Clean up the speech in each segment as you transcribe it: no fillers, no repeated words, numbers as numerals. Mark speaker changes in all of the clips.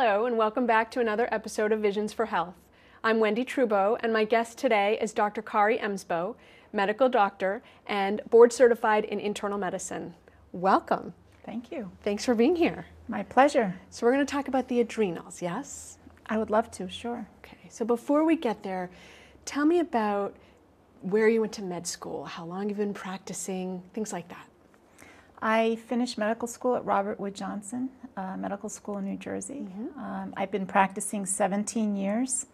Speaker 1: Hello, and welcome back to another episode of Visions for Health. I'm Wendy Trubo, and my guest today is Dr.Kari Emsbo, medical doctor and board certified in internal medicine. Welcome.
Speaker 2: Thank you.
Speaker 1: Thanks for being here.
Speaker 2: My pleasure.
Speaker 1: So we're going to talk about the adrenals, yes?
Speaker 2: I would love to, sure.
Speaker 1: Okay, so before we get there, tell me about where you went to med school, how long you've been practicing, things like that.
Speaker 2: I finished medical school at Robert Wood Johnson Medical School in New Jersey. I've been practicing 17 years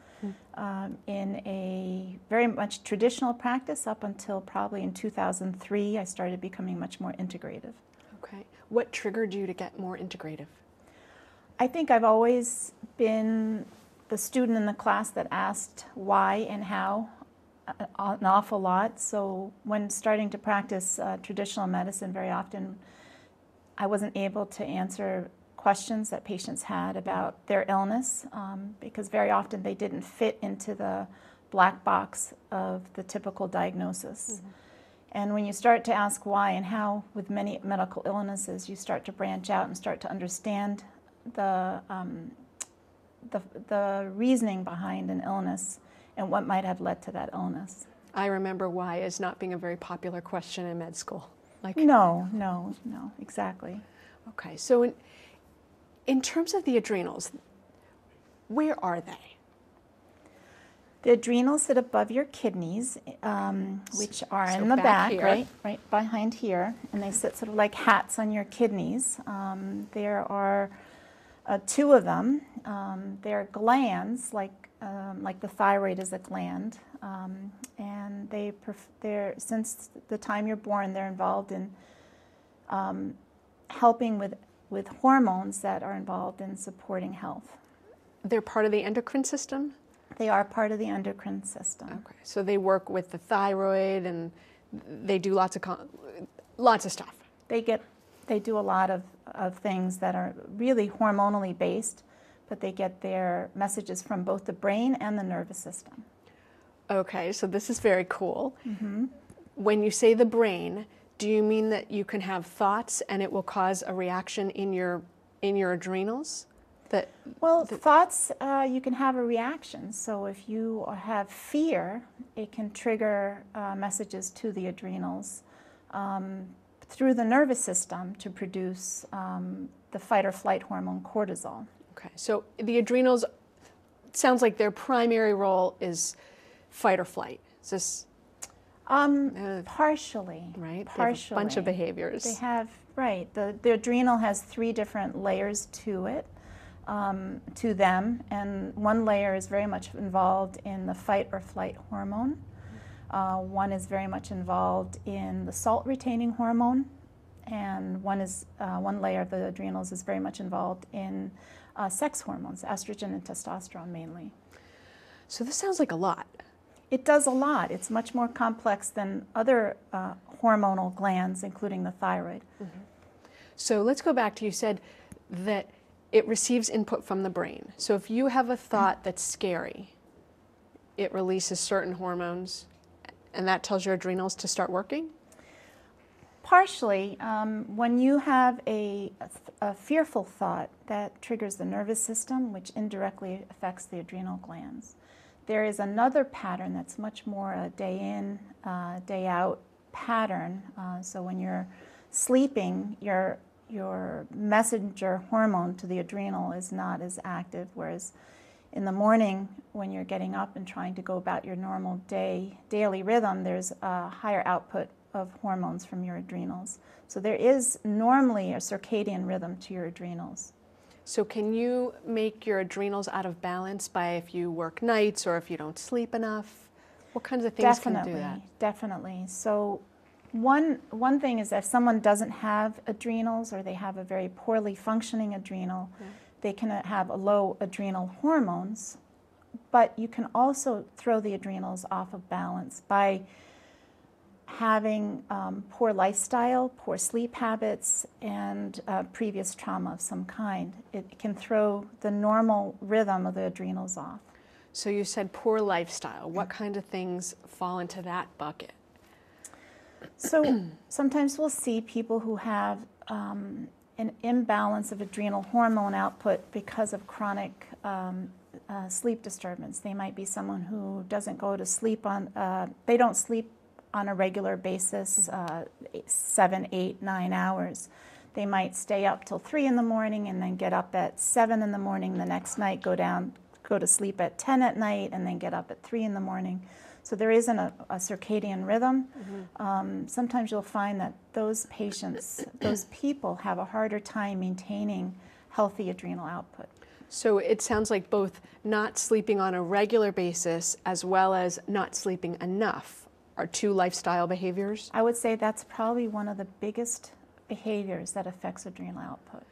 Speaker 2: in a very much traditional practice up until probably in 2003 I started becoming much more integrative.
Speaker 1: Okay. What triggered you to get more integrative?
Speaker 2: I think I've always been the student in the class that asked why and how an awful lot. So when starting to practice traditional medicine, very often I wasn't able to answer questions that patients had about their illness because very often they didn't fit into the black box of the typical diagnosis. And when you start to ask why and how with many medical illnesses, you start to branch out and start to understand the reasoning behind an illness and what might have led to that illness.
Speaker 1: I remember why as not being a very popular question in med school.
Speaker 2: No, exactly.
Speaker 1: Okay, so in terms of the adrenals, where are they?
Speaker 2: The adrenals sit above your kidneys, which are in the back, right behind here, and they sit sort of like hats on your kidneys. There are two of them. They're glands, like the thyroid is a gland, and they're since the time you're born, they're involved in helping with hormones that are involved in supporting health.
Speaker 1: They're part of the endocrine system?
Speaker 2: They are part of the endocrine system.
Speaker 1: Okay, so they work with the thyroid and they do lots of stuff.
Speaker 2: They do a lot of things that are really hormonally based, but they get their messages from both the brain and the nervous system.
Speaker 1: Okay, so this is very cool. When you say the brain, do you mean that you can have thoughts and it will cause a reaction in your adrenals? Thoughts,
Speaker 2: you can have a reaction. So if you have fear, it can trigger messages to the adrenals through the nervous system to produce the fight or flight hormone cortisol.
Speaker 1: Okay, so the adrenals, sounds like their primary role is fight or flight. Is this?
Speaker 2: Partially.
Speaker 1: Right?
Speaker 2: Partially.
Speaker 1: They have a bunch of behaviors.
Speaker 2: They have, right. The adrenal has 3 different layers to it, to them, and one layer is very much involved in the fight or flight hormone. One is very much involved in the salt-retaining hormone, and one layer of the adrenals is very much involved in sex hormones, estrogen and testosterone mainly.
Speaker 1: So this sounds like a lot.
Speaker 2: It does a lot. It's much more complex than other hormonal glands, including the thyroid.
Speaker 1: So let's go back to, you said that it receives input from the brain. So if you have a thought that's scary, it releases certain hormones, and that tells your adrenals to start working?
Speaker 2: Partially. When you have a fearful thought, that triggers the nervous system, which indirectly affects the adrenal glands. There is another pattern that's much more a day in, day out pattern. So when you're sleeping, your messenger hormone to the adrenal is not as active, whereas in the morning, when you're getting up and trying to go about your normal daily rhythm, there's a higher output of hormones from your adrenals. So there is normally a circadian rhythm to your adrenals.
Speaker 1: So can you make your adrenals out of balance by if you work nights or if you don't sleep enough? What kinds of things can do that?
Speaker 2: Definitely. So one thing is if someone doesn't have adrenals or they have a very poorly functioning adrenal, they can have a low adrenal hormones, but you can also throw the adrenals off of balance by having poor lifestyle, poor sleep habits, and previous trauma of some kind. It can throw the normal rhythm of the adrenals off.
Speaker 1: So you said poor lifestyle. What kind of things fall into that bucket?
Speaker 2: So sometimes we'll see people who have an imbalance of adrenal hormone output because of chronic sleep disturbance. They might be someone who doesn't go to sleep they don't sleep on a regular basis, 7, 8, 9 hours. They might stay up till 3 in the morning and then get up at 7 in the morning the next night, go to sleep at 10 at night, and then get up at 3 in the morning. So there isn't a circadian rhythm. Sometimes you'll find that those patients, those people have a harder time maintaining healthy adrenal output.
Speaker 1: So it sounds like both not sleeping on a regular basis as well as not sleeping enough are two lifestyle behaviors?
Speaker 2: I would say that's probably one of the biggest behaviors that affects adrenal output.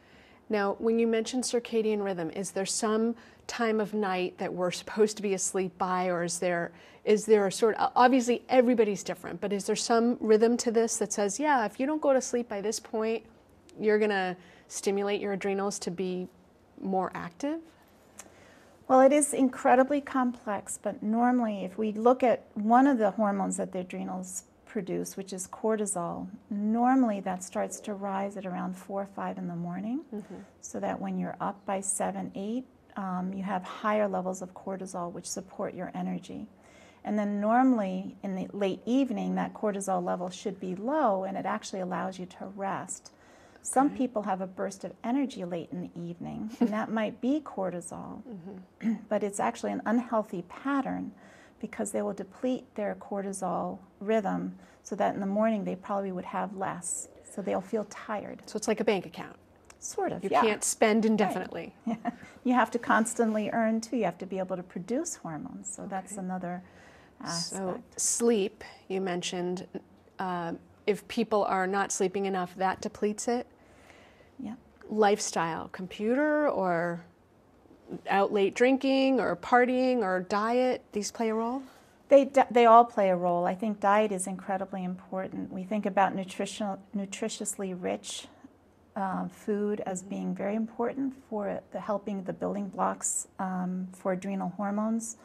Speaker 1: Now, when you mention circadian rhythm, is there some time of night that we're supposed to be asleep by, or is there a sort of, obviously everybody's different, but is there some rhythm to this that says, yeah, if you don't go to sleep by this point, you're going to stimulate your adrenals to be more active?
Speaker 2: Well, it is incredibly complex, but normally if we look at one of the hormones that the adrenals produce, which is cortisol, normally that starts to rise at around 4 or 5 in the morning, so that when you're up by 7, 8, you have higher levels of cortisol, which support your energy. And then normally in the late evening, that cortisol level should be low, and it actually allows you to rest. Some people have a burst of energy late in the evening, and that might be cortisol, but it's actually an unhealthy pattern because they will deplete their cortisol rhythm so that in the morning they probably would have less, so they'll feel tired.
Speaker 1: So it's like a bank account.
Speaker 2: Sort of,
Speaker 1: You can't spend indefinitely.
Speaker 2: Right. You have to constantly earn too. You have to be able to produce hormones, so that's another aspect.
Speaker 1: So sleep, you mentioned, if people are not sleeping enough, that depletes it.
Speaker 2: Yeah.
Speaker 1: Lifestyle, computer or out late drinking or partying or diet, these play a role?
Speaker 2: They all play a role. I think diet is incredibly important. We think about nutritiously rich food as being very important for helping the building blocks for adrenal hormones.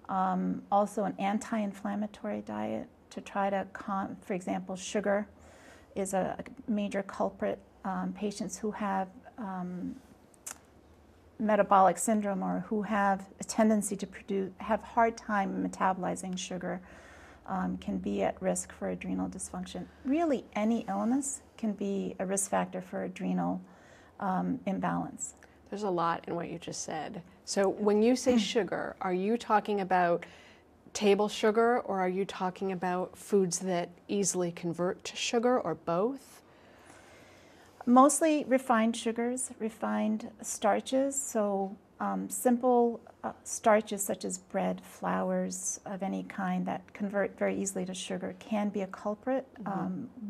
Speaker 2: Also an anti-inflammatory diet to try to, for example, sugar is a major culprit. Patients who have metabolic syndrome or who have a tendency to have hard time metabolizing sugar can be at risk for adrenal dysfunction. Really, any illness can be a risk factor for adrenal imbalance.
Speaker 1: There's a lot in what you just said. So when you say sugar, are you talking about table sugar, or are you talking about foods that easily convert to sugar, or both?
Speaker 2: Mostly refined sugars, refined starches, so simple starches such as bread, flours of any kind that convert very easily to sugar can be a culprit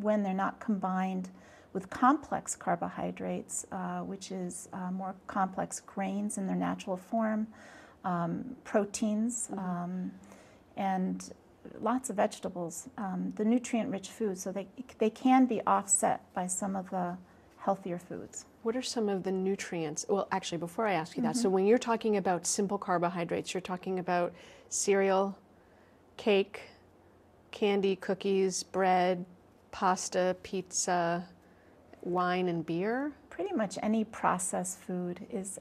Speaker 2: when they're not combined with complex carbohydrates, which is more complex grains in their natural form, proteins, and lots of vegetables, the nutrient-rich foods, so they can be offset by some of the healthier foods.
Speaker 1: What are some of the nutrients? Well, actually, before I ask you that, so when you're talking about simple carbohydrates, you're talking about cereal, cake, candy, cookies, bread, pasta, pizza, wine, and beer?
Speaker 2: Pretty much any processed food is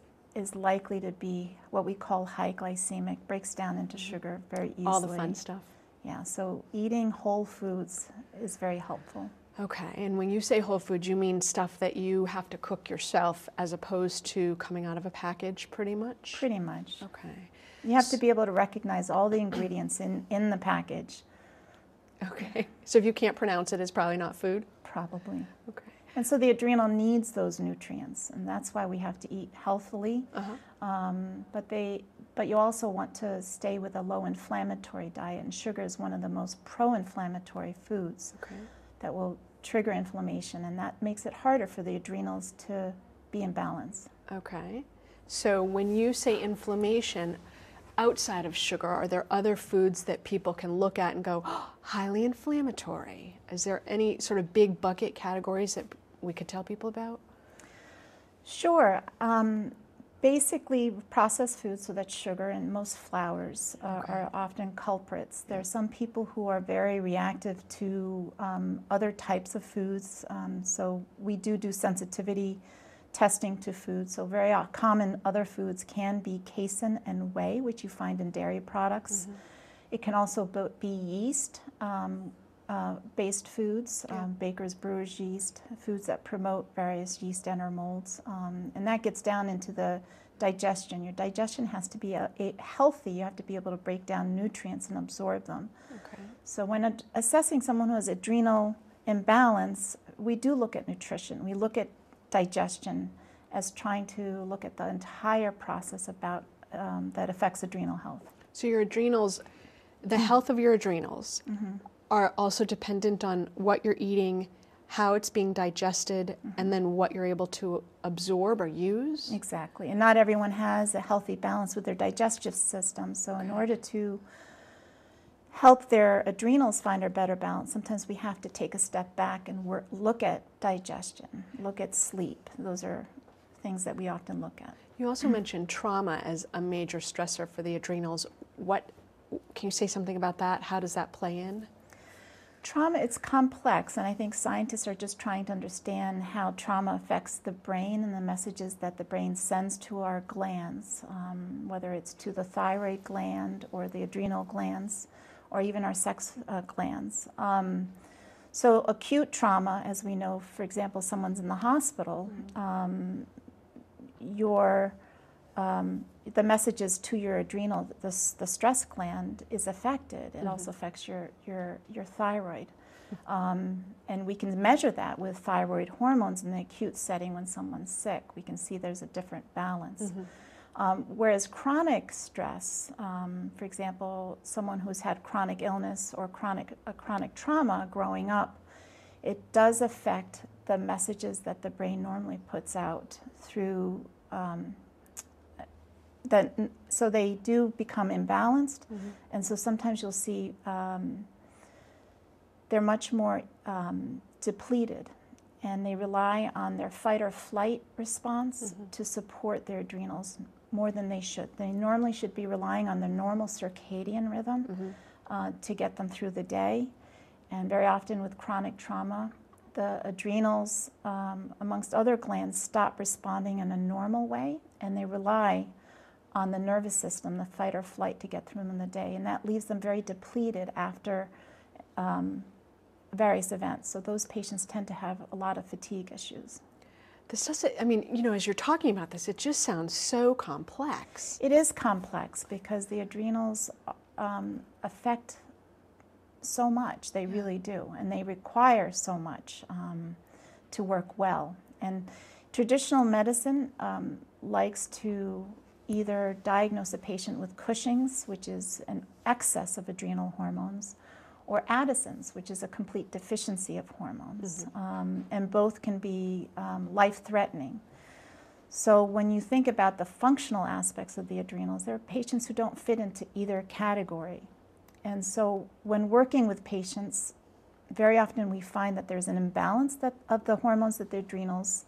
Speaker 2: likely to be what we call high glycemic, breaks down into sugar very easily.
Speaker 1: All the fun stuff.
Speaker 2: Yeah, so eating whole foods is very helpful.
Speaker 1: Okay, and when you say whole food, you mean stuff that you have to cook yourself as opposed to coming out of a package, pretty much?
Speaker 2: Pretty much.
Speaker 1: Okay.
Speaker 2: You have to be able to recognize all the ingredients in the package.
Speaker 1: Okay, so if you can't pronounce it, it's probably not food?
Speaker 2: Probably.
Speaker 1: Okay.
Speaker 2: And so the adrenal needs those nutrients, and that's why we have to eat healthily. But you also want to stay with a low inflammatory diet, and sugar is one of the most pro-inflammatory foods that will trigger inflammation, and that makes it harder for the adrenals to be in balance.
Speaker 1: Okay. So when you say inflammation, outside of sugar, are there other foods that people can look at and go, oh, highly inflammatory? Is there any sort of big bucket categories that we could tell people about?
Speaker 2: Sure. Basically, processed foods, so that's sugar, and most flours are often culprits. There are some people who are very reactive to other types of foods, so we do sensitivity testing to food. So very common other foods can be casein and whey, which you find in dairy products. It can also be yeast based foods, baker's, brewer's yeast, foods that promote various yeast enter molds, and that gets down into the digestion. Your digestion has to be healthy. You have to be able to break down nutrients and absorb them. So when assessing someone who has adrenal imbalance, we do look at nutrition. We look at digestion as trying to look at the entire process about that affects adrenal health.
Speaker 1: So your adrenals, the health of your adrenals are also dependent on what you're eating, how it's being digested, and then what you're able to absorb or use?
Speaker 2: Exactly. And not everyone has a healthy balance with their digestive system. So in order to help their adrenals find a better balance, sometimes we have to take a step back and look at digestion, look at sleep. Those are things that we often look at.
Speaker 1: You also mentioned trauma as a major stressor for the adrenals. Can you say something about that? How does that play in?
Speaker 2: Trauma, it's complex, and I think scientists are just trying to understand how trauma affects the brain and the messages that the brain sends to our glands, whether it's to the thyroid gland or the adrenal glands or even our sex glands. So acute trauma, as we know, for example, someone's in the hospital, the messages to your adrenal, the stress gland is affected. It also affects your thyroid. And we can measure that with thyroid hormones in the acute setting when someone's sick. We can see there's a different balance. Whereas chronic stress, for example, someone who's had chronic illness or chronic trauma growing up, it does affect the messages that the brain normally puts out through so they do become imbalanced, and so sometimes you'll see they're much more depleted, and they rely on their fight or flight response to support their adrenals more than they should. They normally should be relying on their normal circadian rhythm to get them through the day, and very often with chronic trauma, the adrenals, amongst other glands, stop responding in a normal way, and they rely on the nervous system, the fight or flight, to get through them in the day. And that leaves them very depleted after various events. So those patients tend to have a lot of fatigue issues.
Speaker 1: This doesn't, I mean, you know, as you're talking about this, it just sounds so complex.
Speaker 2: It is complex because the adrenals affect so much. They really do. And they require so much to work well. And traditional medicine likes to either diagnose a patient with Cushing's, which is an excess of adrenal hormones, or Addison's, which is a complete deficiency of hormones. And both can be life-threatening. So when you think about the functional aspects of the adrenals, there are patients who don't fit into either category. And so when working with patients, very often we find that there's an imbalance of the hormones that the adrenals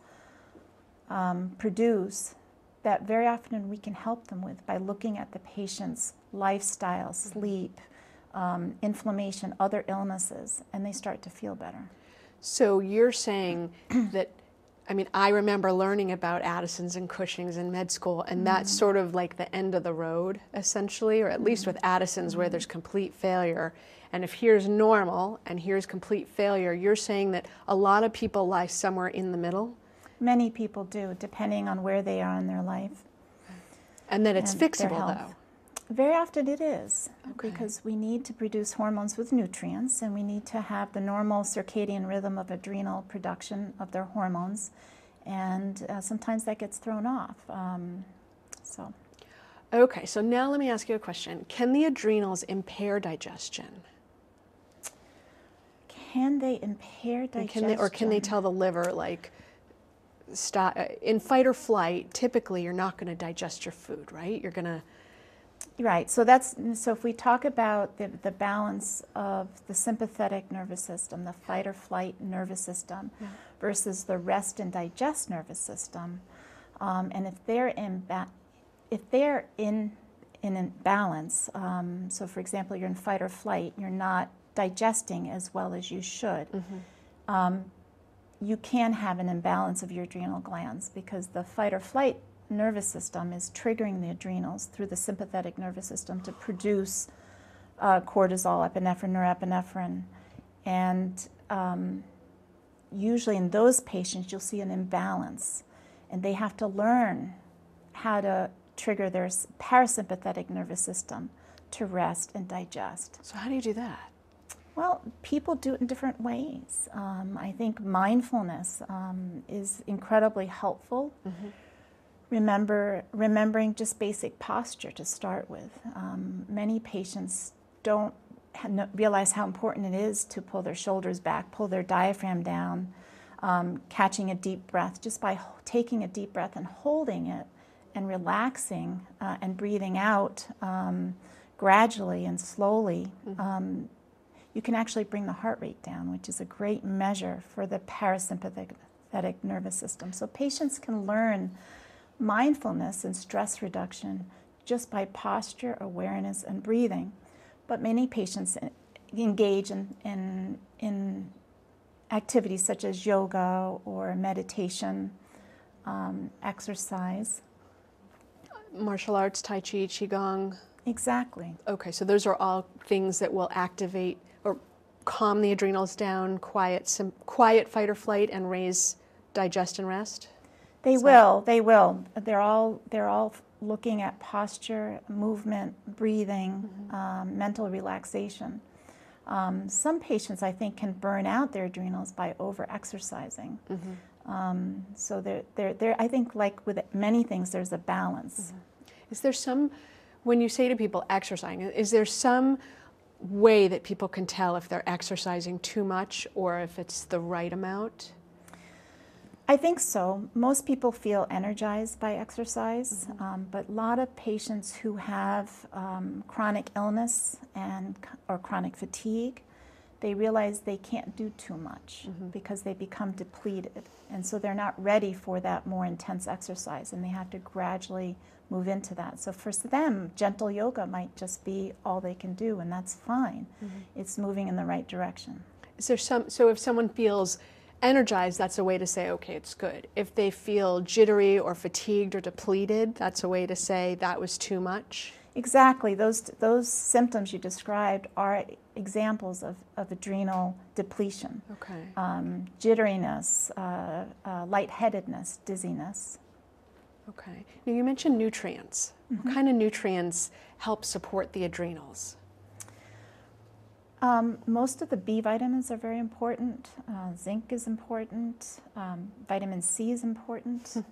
Speaker 2: produce, that very often we can help them with by looking at the patient's lifestyle, sleep, inflammation, other illnesses, and they start to feel better.
Speaker 1: So you're saying that, I mean, I remember learning about Addison's and Cushing's in med school, and that's sort of like the end of the road, essentially, or at least with Addison's where there's complete failure. And if here's normal and here's complete failure, you're saying that a lot of people lie somewhere in the middle?
Speaker 2: Many people do, depending on where they are in their life.
Speaker 1: And that it's fixable, though?
Speaker 2: Very often it is, because we need to produce hormones with nutrients, and we need to have the normal circadian rhythm of adrenal production of their hormones, and sometimes that gets thrown off.
Speaker 1: Okay, so now let me ask you a question. Can the adrenals impair digestion?
Speaker 2: Can they impair digestion?
Speaker 1: Or can they tell the liver, like, stop? In fight or flight, typically you're not going to digest your food, right? You're going to...
Speaker 2: Right, so if we talk about the balance of the sympathetic nervous system, the fight or flight nervous system, versus the rest and digest nervous system, And if they're in imbalance, so for example, you're in fight or flight, you're not digesting as well as you should, you can have an imbalance of your adrenal glands, because the fight or flight nervous system is triggering the adrenals through the sympathetic nervous system to produce cortisol, epinephrine, norepinephrine. And usually in those patients, you'll see an imbalance, and they have to learn how to trigger their parasympathetic nervous system to rest and digest.
Speaker 1: So how do you do that?
Speaker 2: Well, people do it in different ways. I think mindfulness is incredibly helpful. Remembering just basic posture to start with. Many patients don't realize how important it is to pull their shoulders back, pull their diaphragm down, catching a deep breath. Just by taking a deep breath and holding it and relaxing and breathing out gradually and slowly, you can actually bring the heart rate down, which is a great measure for the parasympathetic nervous system. So patients can learn mindfulness and stress reduction just by posture, awareness, and breathing. But many patients engage in activities such as yoga or meditation, exercise.
Speaker 1: Martial arts, Tai Chi, Qigong.
Speaker 2: Exactly.
Speaker 1: Okay, so those are all things that will activate or calm the adrenals down, quiet fight or flight, and raise digest and rest?
Speaker 2: They will. They're all looking at posture, movement, breathing, mental relaxation. Some patients, I think, can burn out their adrenals by over-exercising. So I think, like with many things, there's a balance.
Speaker 1: Is there some, when you say to people exercising, is there some way that people can tell if they're exercising too much or if it's the right amount?
Speaker 2: I think so. Most people feel energized by exercise, but a lot of patients who have chronic illness or chronic fatigue, they realize they can't do too much because they become depleted. And so they're not ready for that more intense exercise, and they have to gradually move into that. So for them, gentle yoga might just be all they can do, and that's fine. It's moving in the right direction.
Speaker 1: Is there so if someone feels energized, that's a way to say, okay, it's good. If they feel jittery or fatigued or depleted, that's a way to say that was too much?
Speaker 2: Exactly. Those symptoms you described are examples of adrenal depletion.
Speaker 1: Okay.
Speaker 2: Jitteriness, lightheadedness, dizziness.
Speaker 1: Okay. Now you mentioned nutrients. What kind of nutrients help support the adrenals?
Speaker 2: Most of the B vitamins are very important. Zinc is important. Vitamin C is important.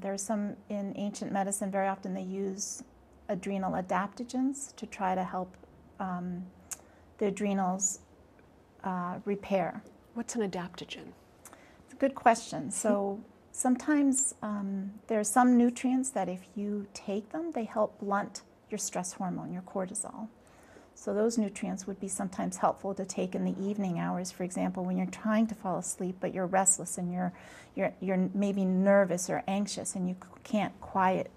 Speaker 2: There's some in ancient medicine, very often they use adrenal adaptogens to try to help the adrenals repair.
Speaker 1: What's an adaptogen?
Speaker 2: It's a good question. So sometimes there are some nutrients that if you take them, they help blunt your stress hormone, your cortisol. So those nutrients would be sometimes helpful to take in the evening hours, for example, when you're trying to fall asleep, but you're restless and you're maybe nervous or anxious and you can't quiet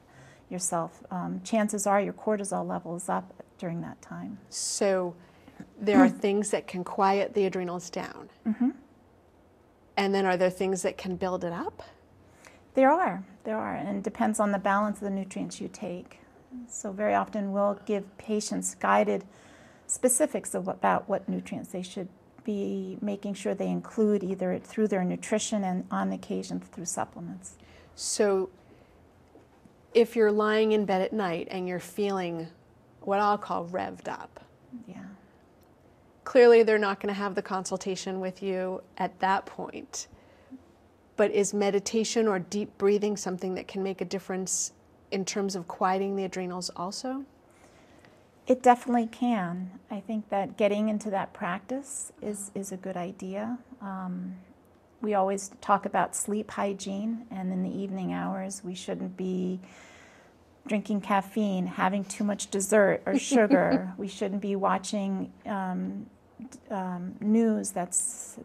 Speaker 2: yourself. Chances are your cortisol level is up during that time.
Speaker 1: So there are things that can quiet the adrenals down. And then are there things that can build it up?
Speaker 2: There are, and it depends on the balance of the nutrients you take. So very often we'll give patients guided specifics about what nutrients they should be making sure they include, either through their nutrition and on occasion through supplements.
Speaker 1: So if you're lying in bed at night and you're feeling what I'll call revved up, clearly they're not going to have the consultation with you at that point. But is meditation or deep breathing something that can make a difference in terms of quieting the adrenals also?
Speaker 2: It definitely can. I think that getting into that practice is a good idea. We always talk about sleep hygiene, and in the evening hours we shouldn't be drinking caffeine, having too much dessert or sugar. We shouldn't be watching news that's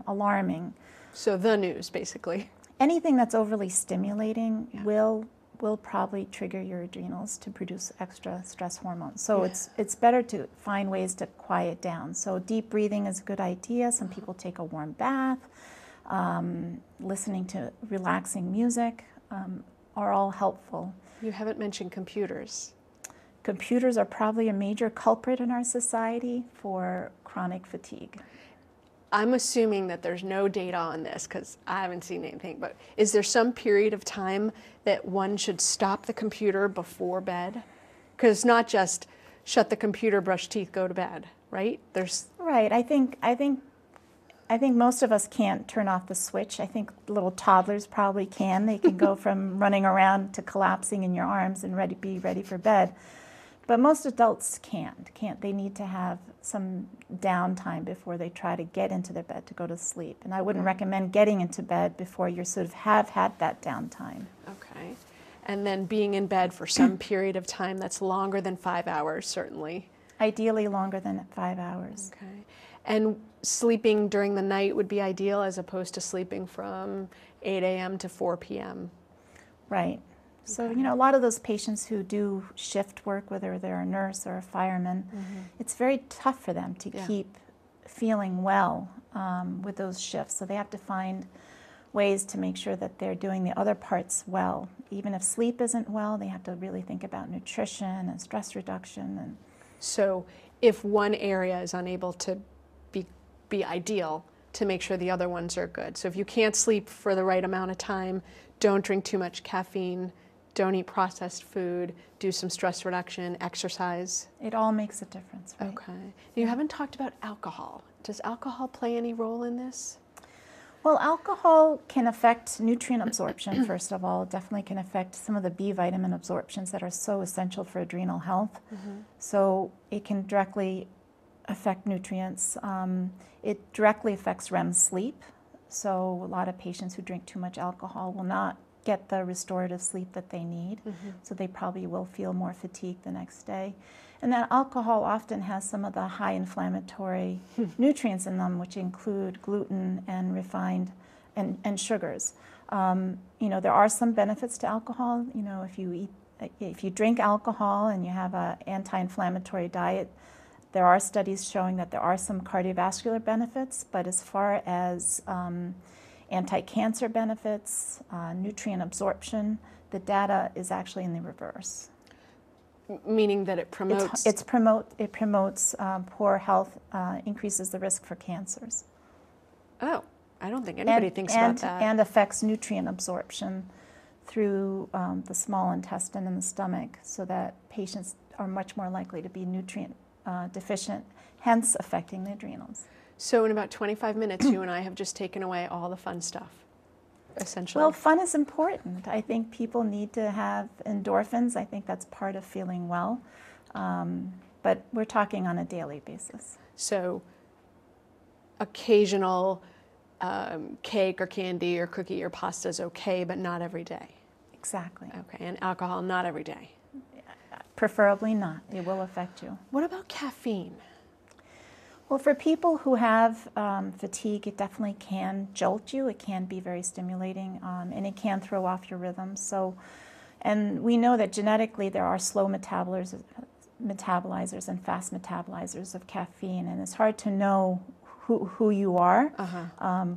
Speaker 2: alarming.
Speaker 1: So the news, basically.
Speaker 2: anything that's overly stimulating will probably trigger your adrenals to produce extra stress hormones. So it's better to find ways to quiet down. So deep breathing is a good idea. Some people take a warm bath, listening to relaxing music are all helpful.
Speaker 1: You haven't mentioned computers.
Speaker 2: Computers are probably a major culprit in our society for chronic fatigue.
Speaker 1: I'm assuming that there's no data on this because I haven't seen anything, but is there some period of time that one should stop the computer before bed? Because it's not just shut the computer, brush teeth, go to bed, right?
Speaker 2: Right. I think most of us can't turn off the switch. I think little toddlers probably can. They can go from running around to collapsing in your arms and be ready for bed. But most adults can't. They need to have some downtime before they try to get into their bed to go to sleep. And I wouldn't recommend getting into bed before you sort of have had that downtime.
Speaker 1: Okay. And then being in bed for some period of time that's longer than 5 hours, certainly.
Speaker 2: Ideally longer than 5 hours.
Speaker 1: Okay. And sleeping during the night would be ideal as opposed to sleeping from 8 a.m. to 4 p.m.
Speaker 2: Right. So, a lot of those patients who do shift work, whether they're a nurse or a fireman, it's very tough for them to keep feeling well with those shifts. So they have to find ways to make sure that they're doing the other parts well. Even if sleep isn't well, they have to really think about nutrition and stress reduction.
Speaker 1: So if one area is unable to be ideal, to make sure the other ones are good. So if you can't sleep for the right amount of time, don't drink too much caffeine, don't eat processed food, do some stress reduction, exercise.
Speaker 2: It all makes a difference, right?
Speaker 1: Okay. You haven't talked about alcohol. Does alcohol play any role in this?
Speaker 2: Well, alcohol can affect nutrient absorption, first of all. It definitely can affect some of the B vitamin absorptions that are so essential for adrenal health. So it can directly affect nutrients. It directly affects REM sleep. So a lot of patients who drink too much alcohol will not get the restorative sleep that they need. So they probably will feel more fatigued the next day. And then alcohol often has some of the high inflammatory nutrients in them, which include gluten and refined and sugars. There are some benefits to alcohol. If you drink alcohol and you have an anti-inflammatory diet, there are studies showing that there are some cardiovascular benefits, but as far as anti-cancer benefits, nutrient absorption, the data is actually in the reverse.
Speaker 1: Meaning that it promotes?
Speaker 2: It promotes poor health, increases the risk for cancers.
Speaker 1: Oh, I don't think anybody thinks about that.
Speaker 2: And affects nutrient absorption through the small intestine and the stomach, so that patients are much more likely to be nutrient deficient, hence affecting the adrenals.
Speaker 1: So in about 25 minutes, you and I have just taken away all the fun stuff, essentially.
Speaker 2: Well, fun is important. I think people need to have endorphins. I think that's part of feeling well. But we're talking on a daily basis.
Speaker 1: So occasional cake or candy or cookie or pasta is okay, but not every day.
Speaker 2: Exactly.
Speaker 1: Okay, and alcohol not every day.
Speaker 2: Preferably not. It will affect you.
Speaker 1: What about caffeine?
Speaker 2: Well, for people who have fatigue, it definitely can jolt you. It can be very stimulating, and it can throw off your rhythm. And we know that genetically there are slow metabolizers and fast metabolizers of caffeine, and it's hard to know who you are.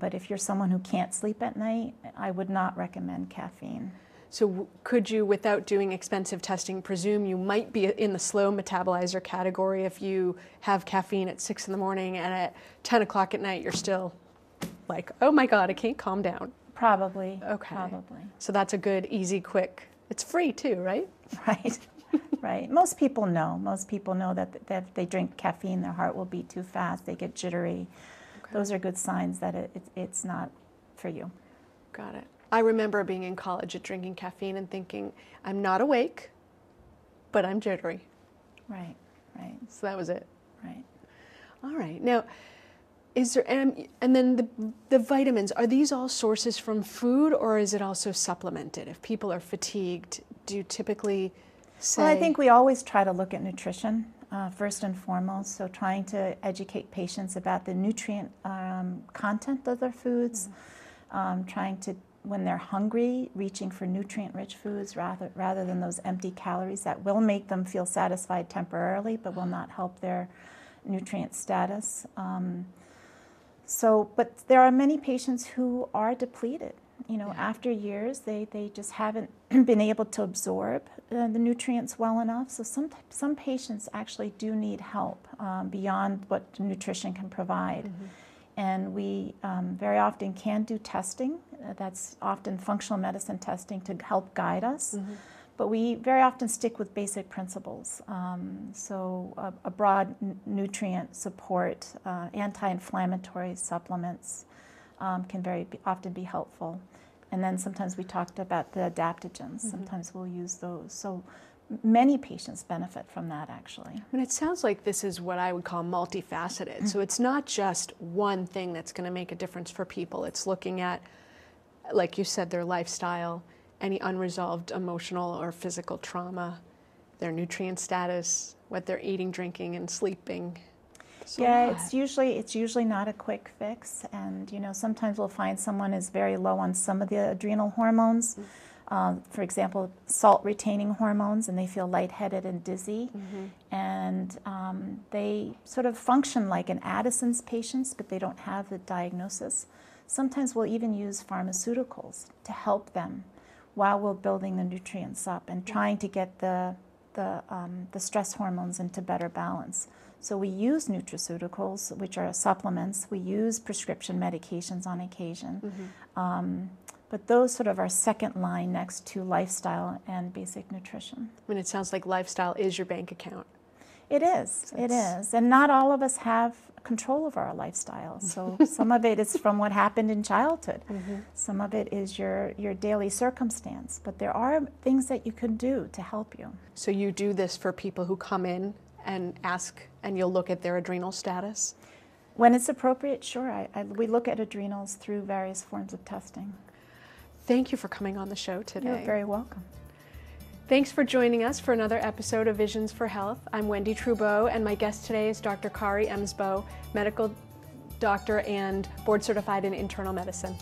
Speaker 2: But if you're someone who can't sleep at night, I would not recommend caffeine.
Speaker 1: So could you, without doing expensive testing, presume you might be in the slow metabolizer category if you have caffeine at 6 in the morning and at 10 o'clock at night you're still like, oh my God, I can't calm down?
Speaker 2: Probably.
Speaker 1: Okay.
Speaker 2: Probably.
Speaker 1: So that's a good, easy, quick. It's free too, right?
Speaker 2: Right. Right. Most people know. Most people know that if they drink caffeine, their heart will beat too fast. They get jittery. Okay. Those are good signs that it's not for you.
Speaker 1: Got it. I remember being in college and drinking caffeine and thinking, I'm not awake, but I'm jittery.
Speaker 2: Right, right.
Speaker 1: So that was it.
Speaker 2: Right.
Speaker 1: All right. Now, is there, and then the vitamins, are these all sources from food or is it also supplemented? If people are fatigued, do you typically say?
Speaker 2: Well, I think we always try to look at nutrition first and foremost. So trying to educate patients about the nutrient content of their foods, trying to when they're hungry, reaching for nutrient-rich foods rather than those empty calories that will make them feel satisfied temporarily but will not help their nutrient status. But there are many patients who are depleted. You know, after years, they just haven't been able to absorb the nutrients well enough. So some patients actually do need help beyond what nutrition can provide. Mm-hmm. And we very often can do testing. That's often functional medicine testing to help guide us. Mm-hmm. But we very often stick with basic principles. So a broad nutrient support, anti-inflammatory supplements can very often be helpful. And then sometimes we talked about the adaptogens. Mm-hmm. Sometimes we'll use those. So many patients benefit from that, actually.
Speaker 1: I mean, it sounds like this is what I would call multifaceted. Mm-hmm. So it's not just one thing that's going to make a difference for people. It's looking at, like you said, their lifestyle, any unresolved emotional or physical trauma, their nutrient status, what they're eating, drinking, and sleeping. So
Speaker 2: yeah, it's usually not a quick fix, and you know, sometimes we'll find someone is very low on some of the adrenal hormones, for example, salt-retaining hormones, and they feel lightheaded and dizzy, mm-hmm. and they sort of function like an Addison's patients, but they don't have the diagnosis. Sometimes we'll even use pharmaceuticals to help them while we're building the nutrients up and trying to get the stress hormones into better balance. So we use nutraceuticals, which are supplements. We use prescription medications on occasion. Mm-hmm. But those sort of are second line next to lifestyle and basic nutrition.
Speaker 1: I mean, it sounds like lifestyle is your bank account.
Speaker 2: It is. It is. And not all of us have control of our lifestyle. So some of it is from what happened in childhood. Mm-hmm. Some of it is your daily circumstance. But there are things that you can do to help you.
Speaker 1: So you do this for people who come in and ask, and you'll look at their adrenal status?
Speaker 2: When it's appropriate, sure. We look at adrenals through various forms of testing.
Speaker 1: Thank you for coming on the show today.
Speaker 2: You're very welcome.
Speaker 1: Thanks for joining us for another episode of Visions for Health. I'm Wendy Trubeau, and my guest today is Dr. Kari Emsbo, medical doctor and board certified in internal medicine.